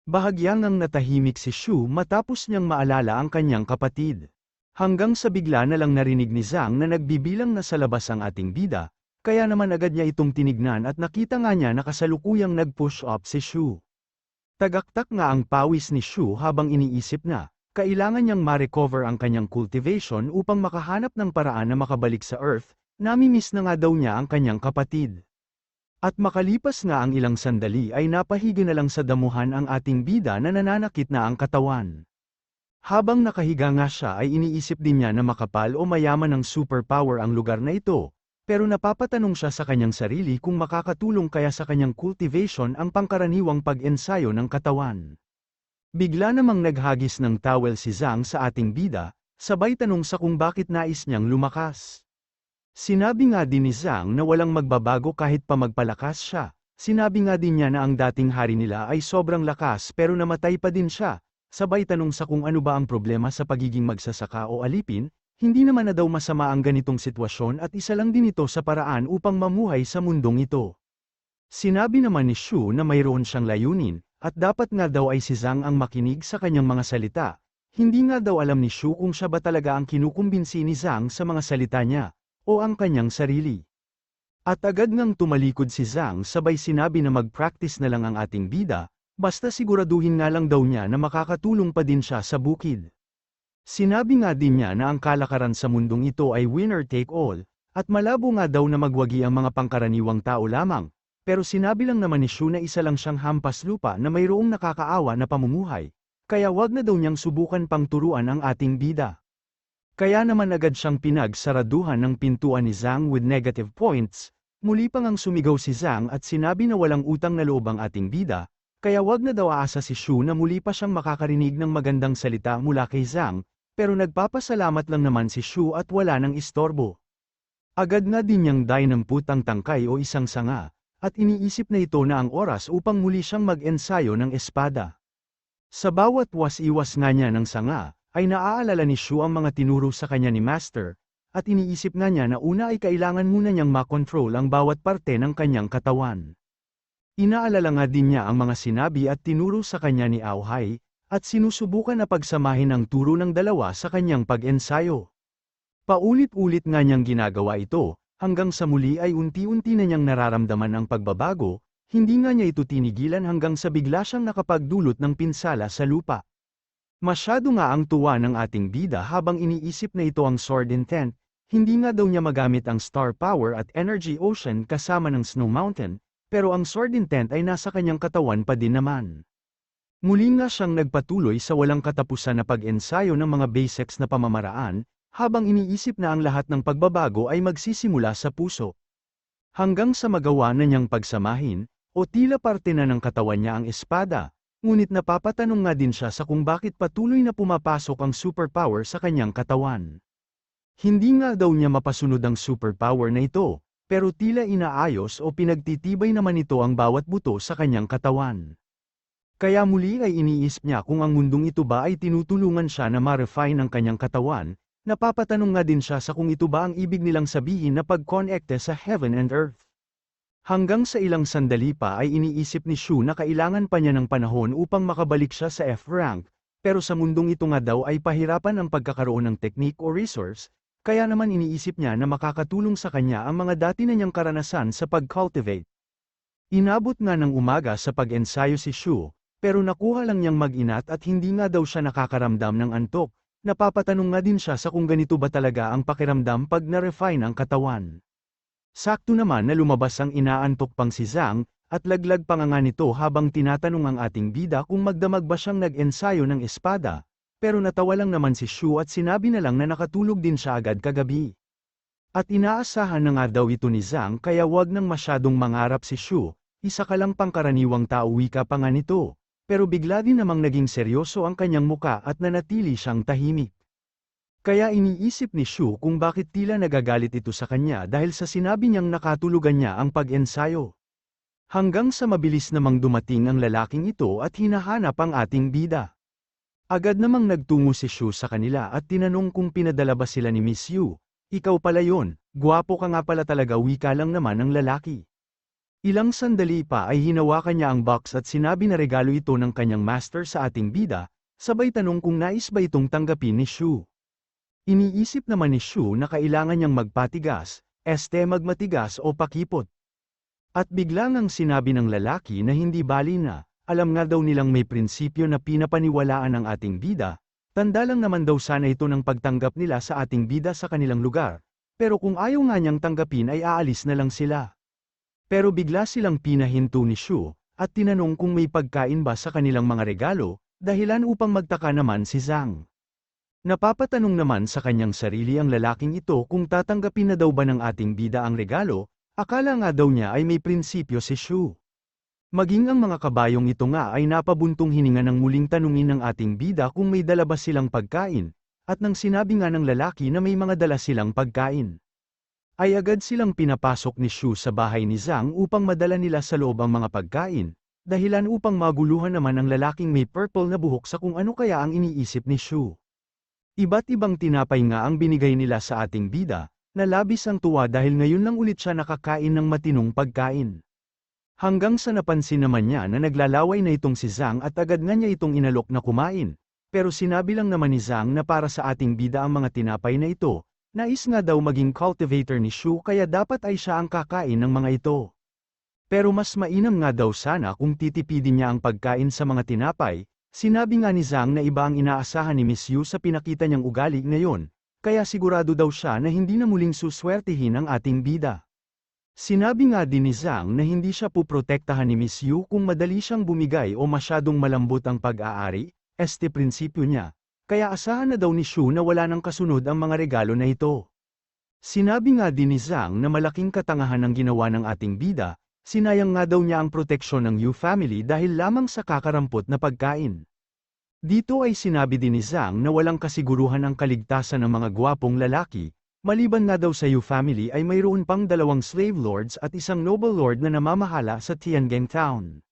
Bahagyang ang natahimik si Shu matapos niyang maalala ang kanyang kapatid. Hanggang sa bigla na lang narinig ni Zhang na nagbibilang na sa labas ang ating bida, kaya naman agad niya itong tinignan at nakita nga niya na kasalukuyang nag-push up si Shu. Tagaktak nga ang pawis ni Shu habang iniisip na, kailangan niyang ma-recover ang kanyang cultivation upang makahanap ng paraan na makabalik sa Earth, namimiss na nga daw niya ang kanyang kapatid. At makalipas nga ang ilang sandali ay napahiga na lang sa damuhan ang ating bida na nananakit na ang katawan. Habang nakahiga nga siya ay iniisip din niya na makapal o mayaman ng superpower ang lugar na ito, pero napapatanong siya sa kanyang sarili kung makakatulong kaya sa kanyang cultivation ang pangkaraniwang pag-ensayo ng katawan. Bigla namang naghagis ng towel si Zhang sa ating bida, sabay tanong sa kung bakit nais niyang lumakas. Sinabi nga din ni Zhang na walang magbabago kahit pa magpalakas siya. Sinabi nga din niya na ang dating hari nila ay sobrang lakas pero namatay pa din siya. Sabay tanong sa kung ano ba ang problema sa pagiging magsasaka o alipin, hindi naman na daw masama ang ganitong sitwasyon at isa lang din ito sa paraan upang mamuhay sa mundong ito. Sinabi naman ni Shu na mayroon siyang layunin, at dapat nga daw ay si Zhang ang makinig sa kanyang mga salita. Hindi nga daw alam ni Shu kung siya ba talaga ang kinukumbinsi ni Zhang sa mga salita niya, o ang kanyang sarili. At agad ngang tumalikod si Zhang sabay sinabi na mag-practice na lang ang ating bida, basta siguraduhin nga lang daw niya na makakatulong pa din siya sa bukid. Sinabi nga din niya na ang kalakaran sa mundong ito ay winner take all, at malabo nga daw na magwagi ang mga pangkaraniwang tao lamang, pero sinabi lang naman ni Shu na isa lang siyang hampas lupa na mayroong nakakaawa na pamumuhay, kaya wag na daw niyang subukan pang turuan ang ating bida. Kaya naman agad siyang pinagsaraduhan ng pintuan ni Zhang with negative points, muli pang ang sumigaw si Zhang at sinabi na walang utang na loob ang ating bida, kaya wag na daw aasa si Shu na muli pa siyang makakarinig ng magandang salita mula kay Zhang, pero nagpapasalamat lang naman si Shu at wala nang istorbo. Agad nga din niyang dinamput ang tangkay o isang sanga, at iniisip na ito na ang oras upang muli siyang mag-ensayo ng espada. Sa bawat was-iwas nga niya ng sanga, ay naaalala ni Shu ang mga tinuro sa kanya ni Master, at iniisip nga niya na una ay kailangan muna niyang makontrol ang bawat parte ng kanyang katawan. Inaalala nga din niya ang mga sinabi at tinuro sa kanya ni Aohai, at sinusubukan na pagsamahin ang turo ng dalawa sa kanyang pag-ensayo. Paulit-ulit nga niyang ginagawa ito, hanggang sa muli ay unti-unti na niyang nararamdaman ang pagbabago, hindi nga niya ito tinigilan hanggang sa bigla siyang nakapagdulot ng pinsala sa lupa. Masyado nga ang tuwa ng ating bida habang iniisip na ito ang Sword Intent, hindi nga daw niya magamit ang Star Power at Energy Ocean kasama ng Snow Mountain, pero ang Sword Intent ay nasa kanyang katawan pa din naman. Muli nga siyang nagpatuloy sa walang katapusan na pag-ensayo ng mga basics na pamamaraan, habang iniisip na ang lahat ng pagbabago ay magsisimula sa puso. Hanggang sa magawa na niyang pagsamahin, o tila parte na ng katawan niya ang espada. Ngunit napapatanong nga din siya sa kung bakit patuloy na pumapasok ang superpower sa kanyang katawan. Hindi nga daw niya mapasunod ang superpower na ito, pero tila inaayos o pinagtitibay naman ito ang bawat buto sa kanyang katawan. Kaya muli ay iniisip niya kung ang mundong ito ba ay tinutulungan siya na ma-refine ang kanyang katawan, napapatanong nga din siya sa kung ito ba ang ibig nilang sabihin na pag-connecte sa heaven and earth. Hanggang sa ilang sandali pa ay iniisip ni Shu na kailangan pa niya ng panahon upang makabalik siya sa F-rank, pero sa mundong ito nga daw ay pahirapan ang pagkakaroon ng technique o resource, kaya naman iniisip niya na makakatulong sa kanya ang mga dati na niyang karanasan sa pag-cultivate. Inabot nga ng umaga sa pag-ensayo si Shu, pero nakuha lang niyang mag-inat at hindi nga daw siya nakakaramdam ng antok, napapatanong nga din siya sa kung ganito ba talaga ang pakiramdam pag na-refine ang katawan. Sakto naman na lumabas ang inaantok pang si Zhang, at laglag pa nga nito habang tinatanong ang ating bida kung magdamag ba siyang nag-ensayo ng espada, pero natawa lang naman si Shu at sinabi na lang na nakatulog din siya agad kagabi. At inaasahan na nga daw ito ni Zhang kaya wag nang masyadong mangarap si Shu, isa ka lang pangkaraniwang tao wika pa nga nito, pero bigla din namang naging seryoso ang kanyang muka at nanatili siyang tahimik. Kaya iniisip ni Shu kung bakit tila nagagalit ito sa kanya dahil sa sinabi niyang nakatulugan niya ang pag-ensayo. Hanggang sa mabilis namang dumating ang lalaking ito at hinahanap ang ating bida. Agad namang nagtungo si Shu sa kanila at tinanong kung pinadala ba sila ni Miss Yu. Ikaw pala yon, gwapo ka nga pala talaga, wika lang naman ang lalaki. Ilang sandali pa ay hinawakan niya ang box at sinabi na regalo ito ng kanyang master sa ating bida, sabay tanong kung nais ba itong tanggapin ni Shu. Iniisip naman ni Shu na kailangan niyang magpatigas, magmatigas o pakipot. At biglang ang sinabi ng lalaki na hindi bali na, alam nga daw nilang may prinsipyo na pinapaniwalaan ng ating bida, tanda lang naman daw sana ito ng pagtanggap nila sa ating bida sa kanilang lugar, pero kung ayaw nga niyang tanggapin ay aalis na lang sila. Pero bigla silang pinahinto ni Shu, at tinanong kung may pagkain ba sa kanilang mga regalo, dahilan upang magtaka naman si Zhang. Napapatanong naman sa kanyang sarili ang lalaking ito kung tatanggapin na daw ba ng ating bida ang regalo, akala nga daw niya ay may prinsipyo si Shu. Maging ang mga kabayong ito nga ay napabuntong hininga ng muling tanungin ng ating bida kung may dala ba silang pagkain, at nang sinabi nga ng lalaki na may mga dala silang pagkain, ay agad silang pinapasok ni Shu sa bahay ni Zhang upang madala nila sa loob ang mga pagkain, dahilan upang maguluhan naman ang lalaking may purple na buhok sa kung ano kaya ang iniisip ni Shu. Iba't ibang tinapay nga ang binigay nila sa ating bida, na labis ang tuwa dahil ngayon lang ulit siya nakakain ng matinong pagkain. Hanggang sa napansin naman niya na naglalaway na itong si Zhang at agad nga niya itong inalok na kumain, pero sinabi lang naman ni Zhang na para sa ating bida ang mga tinapay na ito. Nais nga daw maging cultivator ni Shu kaya dapat ay siya ang kakain ng mga ito. Pero mas mainam nga daw sana kung titipidin niya ang pagkain sa mga tinapay, sinabi nga ni Zhang na iba ang inaasahan ni Miss Yu sa pinakita niyang ugali ngayon, kaya sigurado daw siya na hindi na muling suswertihin ang ating bida. Sinabi nga din ni Zhang na hindi siya puprotektahan ni Miss Yu kung madali siyang bumigay o masyadong malambot ang pag-aari, prinsipyo niya. Kaya asahan na daw ni Shu na wala nang kasunod ang mga regalo na ito. Sinabi nga din ni Zhang na malaking katangahan ang ginawa ng ating bida, sinayang nga daw niya ang proteksyon ng Yu family dahil lamang sa kakarampot na pagkain. Dito ay sinabi din ni Zhang na walang kasiguruhan ang kaligtasan ng mga gwapong lalaki, maliban nga daw sa Yu family ay mayroon pang 2 slave lords at isang noble lord na namamahala sa Tiangeng Town.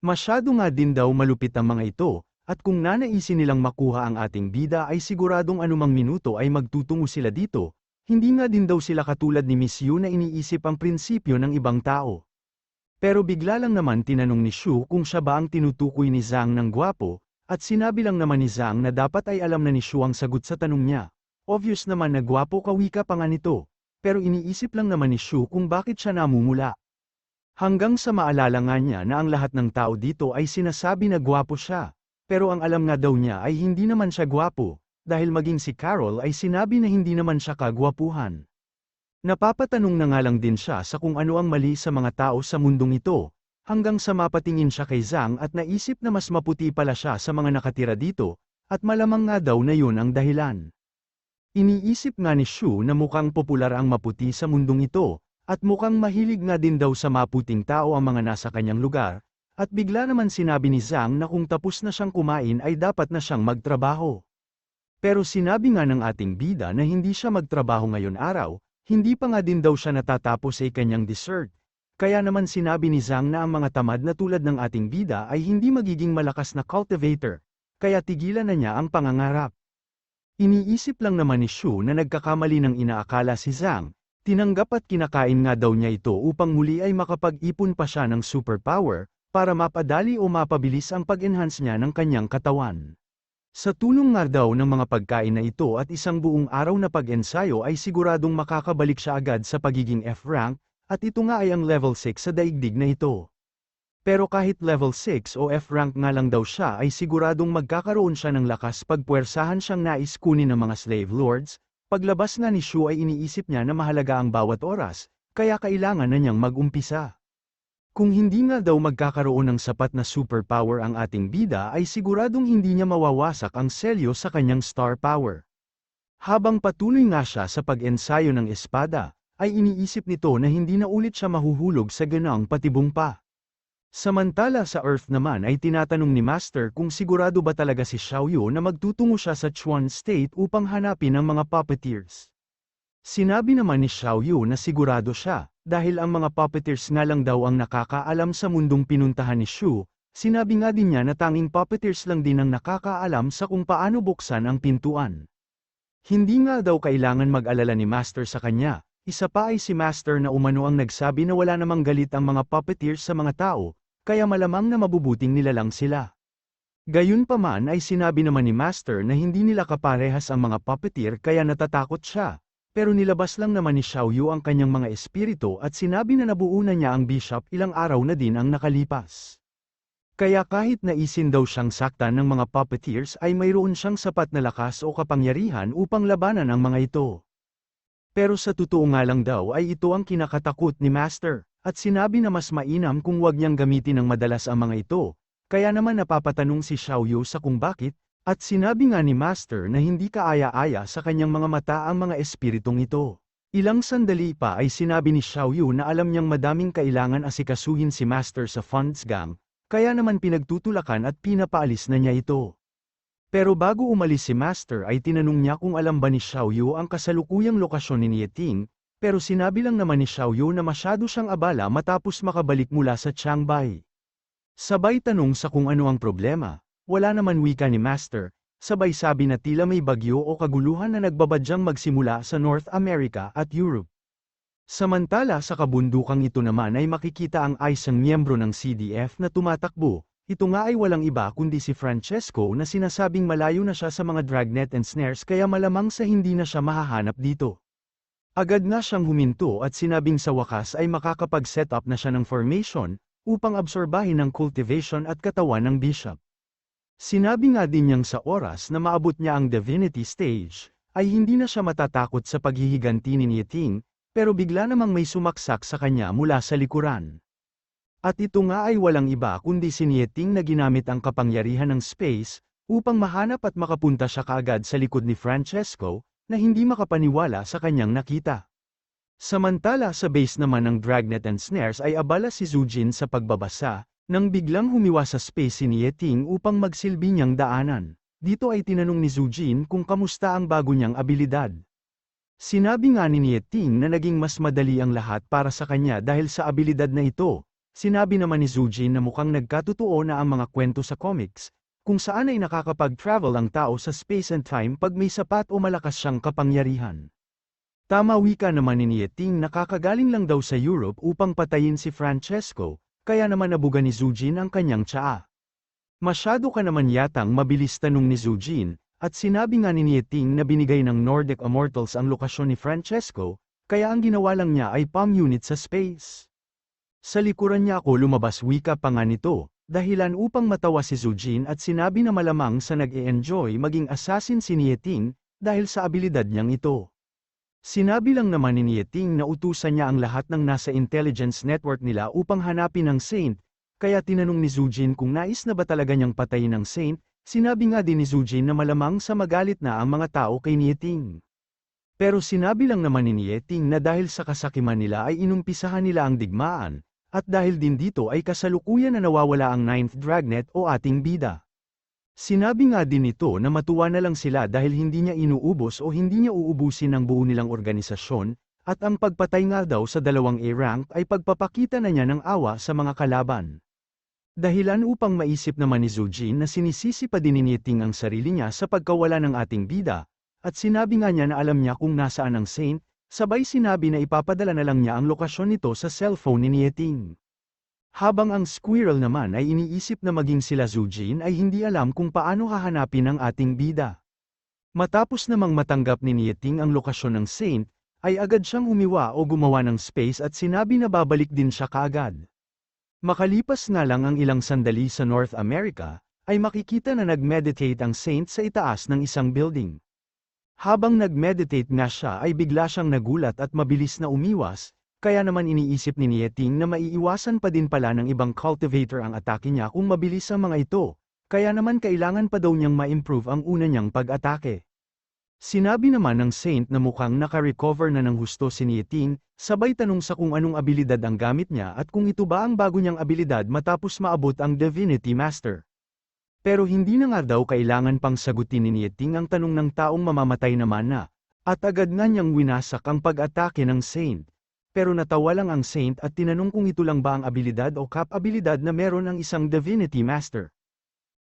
Masyado nga din daw malupit ang mga ito, at kung nanaisin nilang makuha ang ating bida ay siguradong anumang minuto ay magtutungo sila dito, hindi nga din daw sila katulad ni Miss Yu na iniisip ang prinsipyo ng ibang tao. Pero bigla lang naman tinanong ni Shu kung siya ba ang tinutukoy ni Zhang ng gwapo, at sinabi lang naman ni Zhang na dapat ay alam na ni Shu ang sagot sa tanong niya. Obvious naman na gwapo kawika pa nga nito, pero iniisip lang naman ni Shu kung bakit siya namumula. Hanggang sa maalala nga niya na ang lahat ng tao dito ay sinasabi na gwapo siya. Pero ang alam nga daw niya ay hindi naman siya gwapo, dahil maging si Carol ay sinabi na hindi naman siya kagwapuhan. Napapatanong na nga lang din siya sa kung ano ang mali sa mga tao sa mundong ito, hanggang sa mapatingin siya kay Zhang at naisip na mas maputi pala siya sa mga nakatira dito, at malamang nga daw na yun ang dahilan. Iniisip nga ni Shu na mukhang popular ang maputi sa mundong ito, at mukhang mahilig nga din daw sa maputing tao ang mga nasa kanyang lugar. At bigla naman sinabi ni Zhang na kung tapos na siyang kumain ay dapat na siyang magtrabaho. Pero sinabi nga ng ating bida na hindi siya magtrabaho ngayon araw, hindi pa nga din daw siya natatapos ay kanyang dessert. Kaya naman sinabi ni Zhang na ang mga tamad na tulad ng ating bida ay hindi magiging malakas na cultivator, kaya tigilan na niya ang pangangarap. Iniisip lang naman ni Shu na nagkakamali ng inaakala si Zhang, tinanggap at kinakain nga daw niya ito upang muli ay makapag-ipon pa siya ng superpower, para mapadali o mapabilis ang pag-enhance niya ng kanyang katawan. Sa tulong nga daw ng mga pagkain na ito at isang buong araw na pag-ensayo ay siguradong makakabalik siya agad sa pagiging F-rank, at ito nga ay ang level 6 sa daigdig na ito. Pero kahit level 6 o F-rank nga lang daw siya ay siguradong magkakaroon siya ng lakas pagpuwersahan siyang nais kunin ng mga slave lords, paglabas nga ni Shu ay iniisip niya na mahalaga ang bawat oras, kaya kailangan na niyang mag-umpisa. Kung hindi nga daw magkakaroon ng sapat na superpower ang ating bida ay siguradong hindi niya mawawasak ang selyo sa kanyang star power. Habang patuloy nga siya sa pag-ensayo ng espada, ay iniisip nito na hindi na ulit siya mahuhulog sa ganang patibong pa. Samantala sa Earth naman ay tinatanong ni Master kung sigurado ba talaga si Xiaoyu na magtutungo siya sa Chuan State upang hanapin ang mga puppeteers. Sinabi naman ni Xiaoyu na sigurado siya, dahil ang mga puppeteers nga lang daw ang nakakaalam sa mundong pinuntahan ni Shu, sinabi nga din niya na tanging puppeteers lang din ang nakakaalam sa kung paano buksan ang pintuan. Hindi nga daw kailangan mag-alala ni Master sa kanya, Isa pa ay si Master na umano ang nagsabi na wala namang galit ang mga puppeteers sa mga tao, kaya malamang na mabubuting nilalang sila. Gayunpaman ay sinabi naman ni Master na hindi nila kaparehas ang mga puppeteer kaya natatakot siya, pero nilabas lang naman ni Xiaoyu ang kanyang mga espiritu at sinabi na nabuo na niya ang bishop ilang araw na din ang nakalipas. Kaya kahit naisin daw siyang saktan ng mga puppeteers ay mayroon siyang sapat na lakas o kapangyarihan upang labanan ang mga ito. Pero sa totoo nga lang daw ay ito ang kinakatakot ni Master, at sinabi na mas mainam kung wag niyang gamitin ng madalas ang mga ito, kaya naman napapatanong si Xiaoyu sa kung bakit, at sinabi nga ni Master na hindi kaaya-aya sa kanyang mga mata ang mga espiritong ito. Ilang sandali pa ay sinabi ni Xiaoyu na alam niyang madaming kailangan asikasuhin si Master sa funds gang, kaya naman pinagtutulakan at pinapaalis na niya ito. Pero bago umalis si Master ay tinanong niya kung alam ba ni Xiaoyu ang kasalukuyang lokasyon ni Nieting, pero sinabi lang naman ni Xiaoyu na masyado siyang abala matapos makabalik mula sa Chiangbai. Sabay tanong sa kung ano ang problema, wala naman wika ni Master, sabay sabi na tila may bagyo o kaguluhan na nagbabadyang magsimula sa North America at Europe. Samantala sa kabundukang ito naman ay makikita ang isang miyembro ng CDF na tumatakbo. Ito nga ay walang iba kundi si Francesco na sinasabing malayo na siya sa mga dragnet and snares kaya malamang sa hindi na siya mahahanap dito. Agad na siyang huminto at sinabing sa wakas ay makakapag-set up na siya ng formation, upang absorbahin ang cultivation at katawan ng bishop. Sinabi nga din niyang sa oras na maabot niya ang divinity stage, ay hindi na siya matatakot sa paghihiganti ni Nieting, pero bigla namang may sumaksak sa kanya mula sa likuran. At ito nga ay walang iba kundi si Nieting na ginamit ang kapangyarihan ng space, upang mahanap at makapunta siya kaagad sa likod ni Francesco, na hindi makapaniwala sa kanyang nakita. Samantala sa base naman ng dragnet and snares ay abala si Zujin sa pagbabasa, nang biglang humiwa sa space si Nieting upang magsilbi niyang daanan. Dito ay tinanong ni Zujin kung kamusta ang bago niyang abilidad. Sinabi nga ni Nieting na naging mas madali ang lahat para sa kanya dahil sa abilidad na ito. Sinabi naman ni Zujin na mukhang nagkatotoo na ang mga kwento sa comics, kung saan ay nakakapag-travel ang tao sa space and time pag may sapat o malakas siyang kapangyarihan. Tama wika naman ni Nieting na kakagaling lang daw sa Europe upang patayin si Francesco, kaya naman nabuga ni Zujin ang kanyang tsaa. Masyado ka naman yatang mabilis tanong ni Zujin, at sinabi nga ni Nieting na binigay ng Nordic Immortals ang lokasyon ni Francesco, kaya ang ginawa lang niya ay palm unit sa space. Sa likuran niya ako lumabas wika pa nga nito, dahilan upang matawa si Zujin at sinabi na malamang sa nag-e-enjoy maging assassin si Nieting, dahil sa abilidad niyang ito. Sinabi lang naman ni Nieting na utusan niya ang lahat ng nasa intelligence network nila upang hanapin ang Saint, kaya tinanong ni Zujin kung nais na ba talaga niyang patayin ang Saint, sinabi nga din ni Zujin na malamang sa magalit na ang mga tao kay Nieting. Pero sinabi lang naman ni Nieting na dahil sa kasakiman nila ay inumpisahan nila ang digmaan, at dahil din dito ay kasalukuyan na nawawala ang 9th Dragnet o ating bida. Sinabi nga din nito na matuwa na lang sila dahil hindi niya inuubos o hindi niya uubusin ang buo nilang organisasyon, at ang pagpatay nga daw sa 2 A-rank ay pagpapakita na niya ng awa sa mga kalaban. Dahilan upang maisip naman ni Zujin na sinisisi pa din ni Nieting ang sarili niya sa pagkawala ng ating bida, at sinabi nga niya na alam niya kung nasaan ang Saint, sabay sinabi na ipapadala na lang niya ang lokasyon nito sa cellphone ni Nieting. Habang ang squirrel naman ay iniisip na maging sila Zujin ay hindi alam kung paano hahanapin ang ating bida. Matapos namang matanggap ni Nieting ang lokasyon ng Saint, ay agad siyang humiwa o gumawa ng space at sinabi na babalik din siya kaagad. Makalipas nga lang ang ilang sandali sa North America, ay makikita na nag-meditate ang Saint sa itaas ng isang building. Habang nag-meditate nga siya ay bigla siyang nagulat at mabilis na umiwas, kaya naman iniisip ni Nieting na maiiwasan pa din pala ng ibang cultivator ang atake niya kung mabilis ang mga ito, kaya naman kailangan pa daw niyang ma-improve ang una niyang pag-atake. Sinabi naman ng Saint na mukhang naka-recover na ng husto si Nieting, sabay tanong sa kung anong abilidad ang gamit niya at kung ito ba ang bago niyang abilidad matapos maabot ang Divinity Master. Pero hindi na nga daw kailangan pang sagutin ni Nieting ang tanong ng taong mamamatay naman na, at agad nga niyang winasak ang pag-atake ng Saint. Pero natawa lang ang Saint at tinanong kung ito lang ba ang abilidad o cap-abilidad na meron ang isang Divinity Master.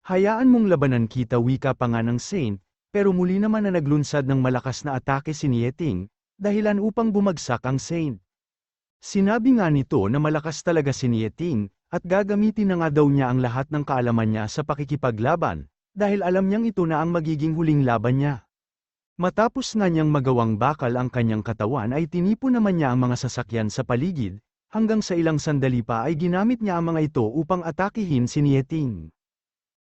Hayaan mong labanan kita wika pa nga ng Saint, pero muli naman na naglunsad ng malakas na atake si Nieting, dahilan upang bumagsak ang Saint. Sinabi nga nito na malakas talaga si Nieting, at gagamitin na nga daw niya ang lahat ng kaalaman niya sa pakikipaglaban, dahil alam niyang ito na ang magiging huling laban niya. Matapos nga niyang magawang bakal ang kanyang katawan ay tinipon naman niya ang mga sasakyan sa paligid, hanggang sa ilang sandali pa ay ginamit niya ang mga ito upang atakihin si Nieting.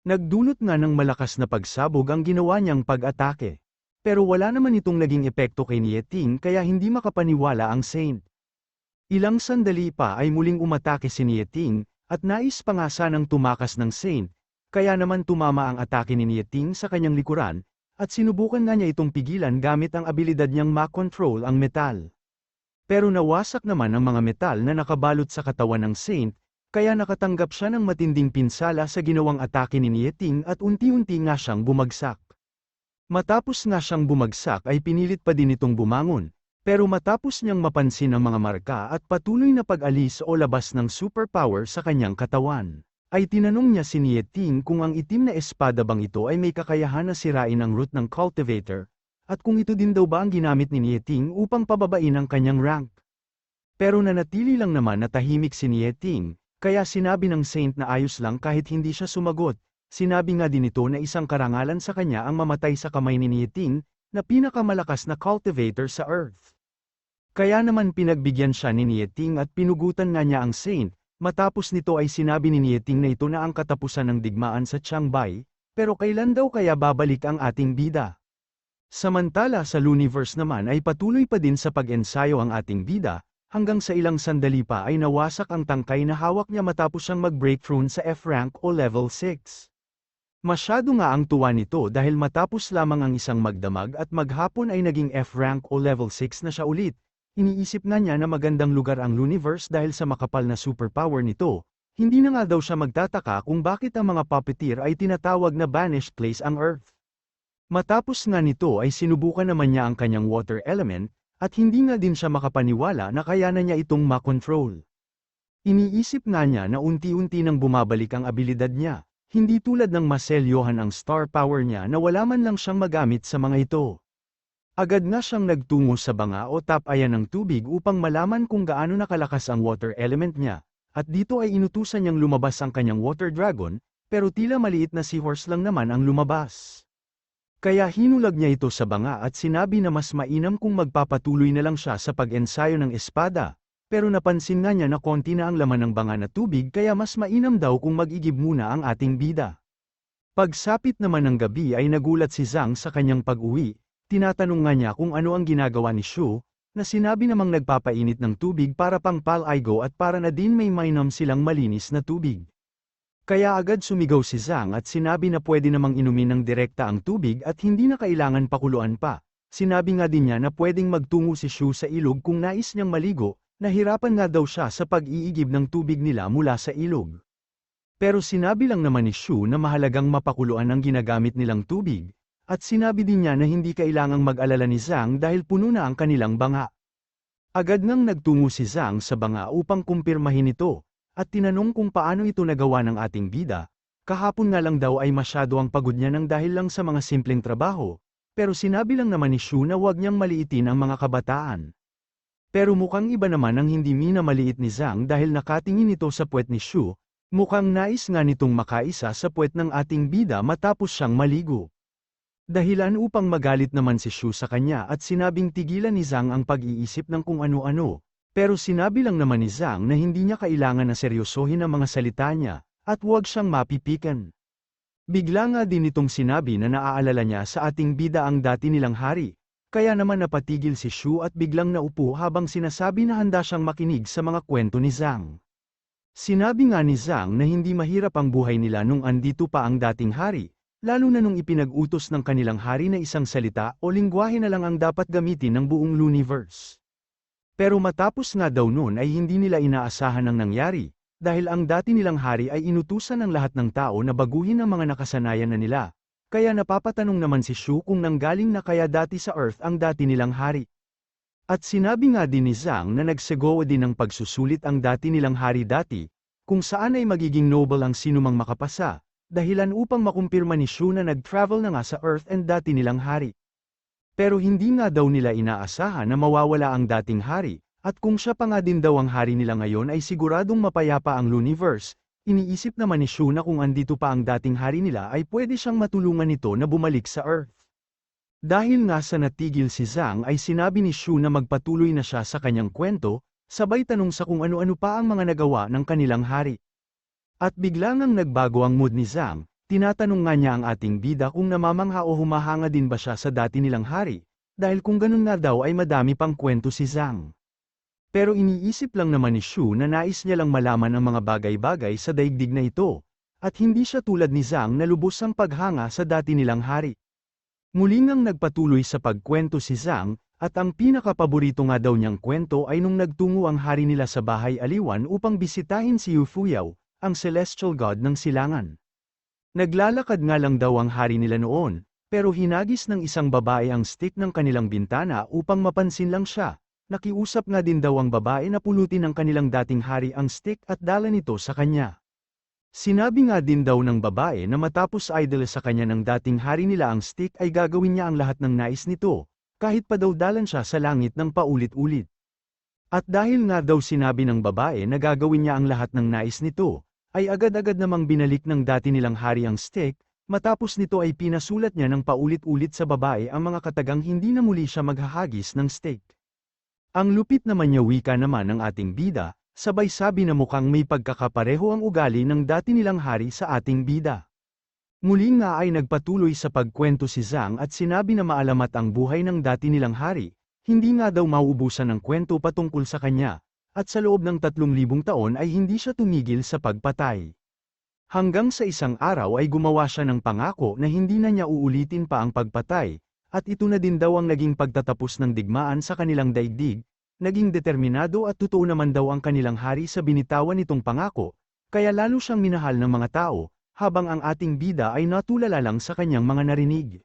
Nagdulot nga ng malakas na pagsabog ang ginawa niyang pag-atake. Pero wala naman itong naging epekto kay Nieting kaya hindi makapaniwala ang Saint. Ilang sandali pa ay muling umatake si Nieting, at nais pa nga sanang tumakas ng Saint, kaya naman tumama ang atake ni Nieting sa kanyang likuran, at sinubukan nga niya itong pigilan gamit ang abilidad niyang ma-control ang metal. Pero nawasak naman ang mga metal na nakabalot sa katawan ng Saint, kaya nakatanggap siya ng matinding pinsala sa ginawang atake ni Nieting at unti-unti nga siyang bumagsak. Matapos nga siyang bumagsak ay pinilit pa din itong bumangon, pero matapos niyang mapansin ang mga marka at patuloy na pag-alis o labas ng superpower sa kanyang katawan, ay tinanong niya si Nieting kung ang itim na espada bang ito ay may kakayahan na sirain ang root ng cultivator, at kung ito din daw ba ang ginamit ni Nieting upang pababain ang kanyang rank. Pero nanatili lang naman na tahimik si Nieting, kaya sinabi ng Saint na ayos lang kahit hindi siya sumagot. Sinabi nga din ito na isang karangalan sa kanya ang mamatay sa kamay ni Nieting, na pinakamalakas na cultivator sa Earth. Kaya naman pinagbigyan siya ni Nieting at pinugutan nga niya ang Saint. Matapos nito ay sinabi ni Nieting na ito na ang katapusan ng digmaan sa Changbai, pero kailan daw kaya babalik ang ating bida? Samantala sa Luniverse naman ay patuloy pa din sa pag-ensayo ang ating bida, hanggang sa ilang sandali pa ay nawasak ang tangkay na hawak niya matapos siyang mag-breakthrough sa F-rank o level 6. Masyado nga ang tuwa nito dahil matapos lamang ang isang magdamag at maghapon ay naging F-rank o level 6 na siya ulit. Iniisip na niya na magandang lugar ang Luniverse dahil sa makapal na superpower nito, hindi na nga daw siya magtataka kung bakit ang mga puppeteer ay tinatawag na banished place ang Earth. Matapos nga nito ay sinubukan naman niya ang kanyang water element, at hindi nga din siya makapaniwala na kaya na niya itong makontrol. Iniisip nga niya na unti-unti nang bumabalik ang abilidad niya, hindi tulad ng maselyohan ang star power niya na wala man lang siyang magamit sa mga ito. Agad nga siyang nagtungo sa banga o tapayan ng tubig upang malaman kung gaano nakalakas ang water element niya, at dito ay inutusan niyang lumabas ang kanyang water dragon, pero tila maliit na seahorse lang naman ang lumabas. Kaya hinulag niya ito sa banga at sinabi na mas mainam kung magpapatuloy na lang siya sa pag-ensayo ng espada, pero napansin nga niya na konti na ang laman ng banga na tubig kaya mas mainam daw kung mag-igib muna ang ating bida. Pagsapit naman ng gabi ay nagulat si Zhang sa kanyang pag-uwi. Tinatanong nga niya kung ano ang ginagawa ni Shu, na sinabi namang nagpapainit ng tubig para pang palaigo at para na din may mainom silang malinis na tubig. Kaya agad sumigaw si Zhang at sinabi na pwede namang inumin ng direkta ang tubig at hindi na kailangan pakuluan pa. Sinabi nga din niya na pwedeng magtungo si Shu sa ilog kung nais niyang maligo, nahirapan nga daw siya sa pag-iigib ng tubig nila mula sa ilog. Pero sinabi lang naman ni Shu na mahalagang mapakuluan ang ginagamit nilang tubig. At sinabi din niya na hindi kailangang mag-alala ni Zhang dahil puno na ang kanilang banga. Agad ngang nagtungo si Zhang sa banga upang kumpirmahin ito, at tinanong kung paano ito nagawa ng ating bida. Kahapon nga lang daw ay masyado ang pagod niya ng dahil lang sa mga simpleng trabaho, pero sinabi lang naman ni Shu na huwag niyang maliitin ang mga kabataan. Pero mukhang iba naman ang hindi minamaliit ni Zhang dahil nakatingin ito sa puwet ni Shu, mukhang nais nga nitong makaisa sa puwet ng ating bida matapos siyang maligo. Dahilan upang magalit naman si Shu sa kanya at sinabing tigilan ni Zhang ang pag-iisip ng kung ano-ano, pero sinabi lang naman ni Zhang na hindi niya kailangan na seryosohin ang mga salita niya, at huwag siyang mapipikan. Bigla nga din itong sinabi na naaalala niya sa ating bida ang dati nilang hari, kaya naman napatigil si Shu at biglang naupo habang sinasabi na handa siyang makinig sa mga kwento ni Zhang. Sinabi nga ni Zhang na hindi mahirap ang buhay nila nung andito pa ang dating hari, lalo na nung ipinag-utos ng kanilang hari na isang salita o lingwahe na lang ang dapat gamitin ng buong Luniverse. Pero matapos nga daw noon ay hindi nila inaasahan ang nangyari, dahil ang dati nilang hari ay inutusan ng lahat ng tao na baguhin ang mga nakasanayan na nila, kaya napapatanong naman si Shu kung nanggaling na kaya dati sa Earth ang dati nilang hari. At sinabi nga din ni Zhang na nagsegowa din ng pagsusulit ang dati nilang hari dati, kung saan ay magiging noble ang sinumang makapasa, dahilan upang makumpirma ni Shu na nag-travel na nga sa Earth and dati nilang hari. Pero hindi nga daw nila inaasahan na mawawala ang dating hari, at kung siya pa nga din daw ang hari nila ngayon ay siguradong mapayapa ang Luniverse. Iniisip naman ni Shu na kung andito pa ang dating hari nila ay pwede siyang matulungan nito na bumalik sa Earth. Dahil nga sa natigil si Zhang ay sinabi ni Shu na magpatuloy na siya sa kanyang kwento, sabay tanong sa kung ano-ano pa ang mga nagawa ng kanilang hari. At biglang ngang nagbago ang mood ni Zhang, tinatanong nga niya ang ating bida kung namamangha o humahanga din ba siya sa dati nilang hari, dahil kung ganun nga daw ay madami pang kwento si Zhang. Pero iniisip lang naman ni Shu na nais niya lang malaman ang mga bagay-bagay sa daigdig na ito, at hindi siya tulad ni Zhang na lubos ang paghanga sa dati nilang hari. Muli ngang nagpatuloy sa pagkwento si Zhang, at ang pinakapaborito nga daw niyang kwento ay nung nagtungo ang hari nila sa bahay aliwan upang bisitahin si Yu Fuyao, ang celestial god ng silangan. Naglalakad nga lang daw ang hari nila noon, pero hinagis ng isang babae ang stick ng kanilang bintana upang mapansin lang siya. Nakiusap nga din daw ang babae na pulutin ng kanilang dating hari ang stick at dala nito sa kanya. Sinabi nga din daw ng babae na matapos idol sa kanya ng dating hari nila ang stick ay gagawin niya ang lahat ng nais nito, kahit pa daw dalan siya sa langit ng paulit-ulit. At dahil nga daw sinabi ng babae na gagawin niya ang lahat ng nais nito, ay agad-agad namang binalik ng dati nilang hari ang stick, matapos nito ay pinasulat niya ng paulit-ulit sa babae ang mga katagang hindi na muli siya maghahagis ng stick. Ang lupit naman niya wika naman ng ating bida, sabay sabi na mukhang may pagkakapareho ang ugali ng dati nilang hari sa ating bida. Muli nga ay nagpatuloy sa pagkwento si Zhang at sinabi na maalamat ang buhay ng dati nilang hari, hindi nga daw mauubusan ng kwento patungkol sa kanya, at sa loob ng 3,000 taon ay hindi siya tumigil sa pagpatay. Hanggang sa isang araw ay gumawa siya ng pangako na hindi na niya uulitin pa ang pagpatay, at ito na din daw ang naging pagtatapos ng digmaan sa kanilang daigdig. Naging determinado at totoo naman daw ang kanilang hari sa binitawan nitong pangako, kaya lalo siyang minahal ng mga tao, habang ang ating bida ay natulala lang sa kanyang mga narinig.